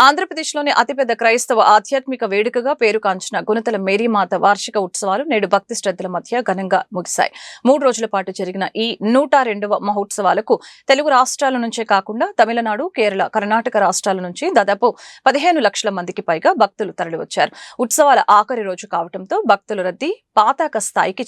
ఆంధ్రప్రదేశ్లోని అతిపెద్ద క్రైస్తవ ఆధ్యాత్మిక వేడుకగా పేరుగాంచిన గుణతల మేరీమాత వార్షిక ఉత్సవాలు నేడు భక్తి శ్రద్ధల మధ్య ఘనంగా ముగిశాయి. 3 రోజుల పాటు జరిగిన ఈ 102వ మహోత్సవాలకు తెలుగు రాష్ట్రాల నుంచే కాకుండా తమిళనాడు, కేరళ, కర్ణాటక రాష్ట్రాల నుంచి దాదాపు 15 లక్షల మందికి పైగా భక్తులు తరలివచ్చారు. ఉత్సవాల ఆఖరి రోజు కావడంతో భక్తుల రద్దీ పతాక స్థాయికి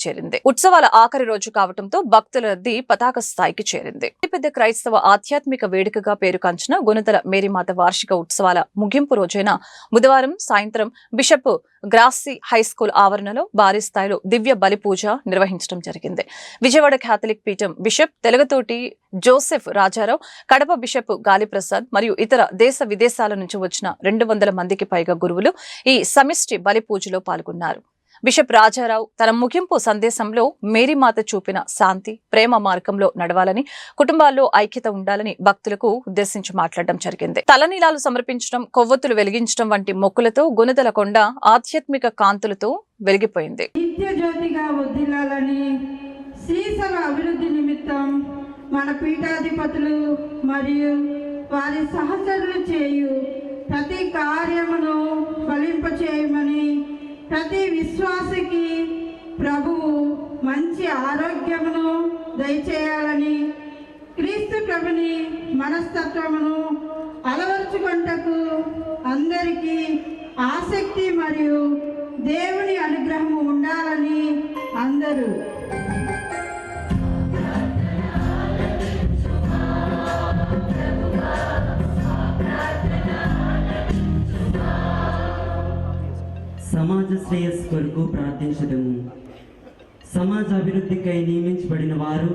చేరింది. అతిపెద్ద క్రైస్తవ ఆధ్యాత్మిక వేడుకగా పేరుగాంచిన గుణతల మేరీమాత వార్షిక ఉత్సవాల ముగింపు రోజైన బుధవారం సాయంత్రం బిషప్ గ్రాసి హైస్కూల్ ఆవరణలో భారీ స్థాయిలో దివ్య బలి పూజ నిర్వహించడం జరిగింది. విజయవాడ క్యాథలిక్ పీఠం బిషప్ తెలుగుతోటి జోసెఫ్ రాజారావు, కడప బిషప్ గాలిప్రసాద్ మరియు ఇతర దేశ విదేశాల నుంచి వచ్చిన 200 మందికి పైగా గురువులు ఈ సమిష్టి బలి పూజలో పాల్గొన్నారు. బిషప్ రాజారావు తన ముగింపు సందేశంలో మేరీమాత చూపిన శాంతి, ప్రేమ మార్గంలో నడవాలని, కుటుంబాల్లో ఐక్యత ఉండాలని భక్తులకు ఉద్దేశించి మాట్లాడడం జరిగింది. తలనీలాలు సమర్పించడం, కొవ్వొత్తులు వెలిగించడం వంటి మొక్కులతో గుణదల కొండ ఆధ్యాత్మిక కాంతులతో వెలిగిపోయింది. నిత్యజ్యోతిగా వర్ధిల్లాలని, శ్రీసభ అభివృద్ధి నిమిత్తం మన పీఠాధిపతులు మరియు వారి సహచరులు చేయు ప్రతి కార్యమును ఫలింపచేయమని, ప్రతి విశ్వాసకి ప్రభువు మంచి ఆరోగ్యమును దయచేయాలని, క్రీస్తు ప్రభుని మనస్తత్వమును అలవర్చుకొనుటకు అందరికీ ఆసక్తి మరియు దేవుని అనుగ్రహము ఉండాలని అందరూ సమాజ శ్రేయస్సు కొరకు ప్రార్థించడము. సమాజ అభివృద్ధికై నియమించబడిన వారు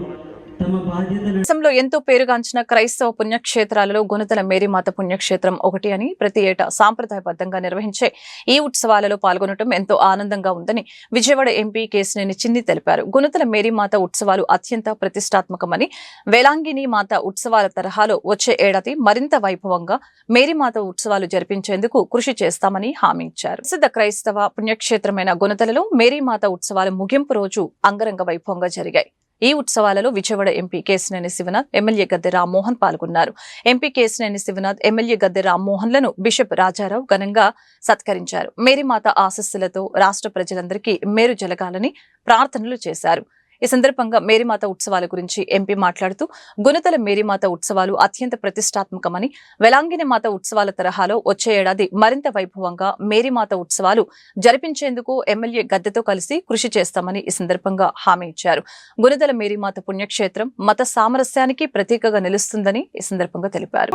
తమ బాధ్యతలను దేశంలో ఎంతో పేరుగాంచిన క్రైస్తవ పుణ్యక్షేత్రాలలో గుణతల మేరీమాత పుణ్యక్షేత్రం ఒకటి అని ప్రతి ఏటా సాంప్రదాయబద్ధంగా నిర్వహించే ఈ ఉత్సవాలలో పాల్గొనడం ఎంతో ఆనందంగా ఉందని విజయవాడ ఎంపీ కేశినేని చిన్ని తెలిపారు. గుణతల మేరీమాత ఉత్సవాలు అత్యంత ప్రతిష్టాత్మకమని, వేలాంగిణి మాత ఉత్సవాల తరహాలో వచ్చే ఏడాది మరింత వైభవంగా మేరీమాత ఉత్సవాలు జరిపించేందుకు కృషి చేస్తామని హామీ ఇచ్చారు. ప్రసిద్ధ క్రైస్తవ పుణ్యక్షేత్రమైన గుణతలలో మేరీమాత ఉత్సవాల ముగింపు రోజు అంగరంగ వైభవంగా జరిగాయి. ఈ ఉత్సవాలలో విజయవాడ ఎంపీ కేశినేని శివనాథ్, ఎమ్మెల్యే గద్దె రామ్మోహన్ పాల్గొన్నారు. ఎంపీ కేశినేని శివనాథ్, ఎమ్మెల్యే గద్దె రామ్మోహన్లను బిషప్ రాజారావు ఘనంగా సత్కరించారు. మేరీమాత ఆశీస్సులతో రాష్ట్ర ప్రజలందరికీ మేలు జరగాలని ప్రార్థనలు చేశారు. ఈ సందర్భంగా మేరీమాత ఉత్సవాల గురించి ఎంపీ మాట్లాడుతూ, గుణతల మేరీమాత ఉత్సవాలు అత్యంత ప్రతిష్టాత్మకమని, వేలాంగిణి మాత ఉత్సవాల తరహాలో వచ్చే ఏడాది మరింత వైభవంగా మేరీమాత ఉత్సవాలు జరిపించేందుకు ఎమ్మెల్యే గద్దెతో కలిసి కృషి చేస్తామని ఈ సందర్భంగా హామీ ఇచ్చారు. గుణతల మేరీమాత పుణ్యక్షేత్రం మత సామరస్యానికి ప్రతీకగా నిలుస్తుందని ఈ సందర్భంగా తెలిపారు.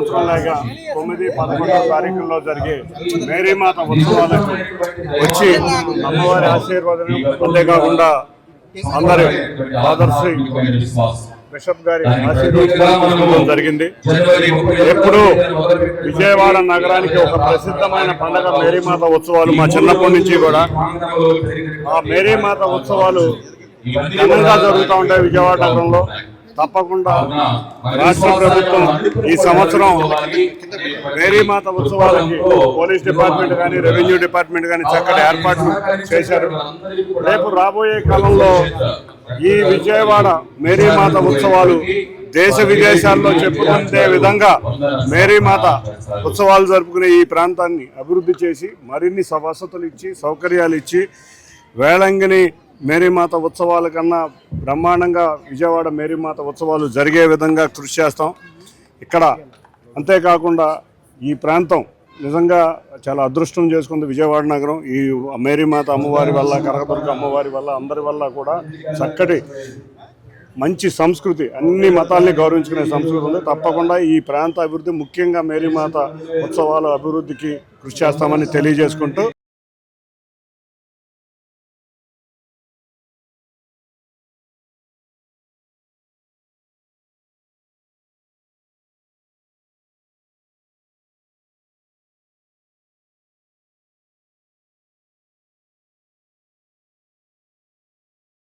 అందరూ ఆదర్శి బిషప్ గారి ఆశీర్వాదం జరిగింది. ఎప్పుడు విజయవాడ నగరానికి ఒక ప్రసిద్ధమైన పండుగ మేరీమాత ఉత్సవాలు. మా చిన్నప్పటి నుంచి కూడా ఆ మేరీమాత ఉత్సవాలు ఘనంగా జరుగుతూ ఉంటాయి విజయవాడ నగరంలో. తప్పకుండా రాష్ట్ర ప్రభుత్వం ఈ సంవత్సరం మేరీమాత ఉత్సవాలకి పోలీస్ డిపార్ట్మెంట్ కానీ, రెవెన్యూ డిపార్ట్మెంట్ కానీ చక్కటి ఏర్పాట్లు చేశారు. రేపు రాబోయే కాలంలో ఈ విజయవాడ మేరీమాత ఉత్సవాలు దేశ విదేశాల్లో చెప్పుకునే విధంగా మేరీమాత ఉత్సవాలు జరుపుకునే ఈ ప్రాంతాన్ని అభివృద్ధి చేసి మరిన్ని వసతులు ఇచ్చి, సౌకర్యాలు ఇచ్చి, వేలంగిని మేరీమాత ఉత్సవాల కన్నా బ్రహ్మాండంగా విజయవాడ మేరీమాత ఉత్సవాలు జరిగే విధంగా కృషి చేస్తాం. ఇక్కడ అంతేకాకుండా ఈ ప్రాంతం నిజంగా చాలా అదృష్టం చేసుకుంది విజయవాడ నగరం. ఈ మేరీమాత అమ్మవారి వల్ల, కనకదుర్గ అమ్మవారి వల్ల, అందరి వల్ల కూడా చక్కటి మంచి సంస్కృతి, అన్ని మతాల్ని గౌరవించుకునే సంస్కృతి ఉంది. తప్పకుండా ఈ ప్రాంత అభివృద్ధి, ముఖ్యంగా మేరీమాత ఉత్సవాల అభివృద్ధికి కృషి చేస్తామని తెలియజేసుకుంటూ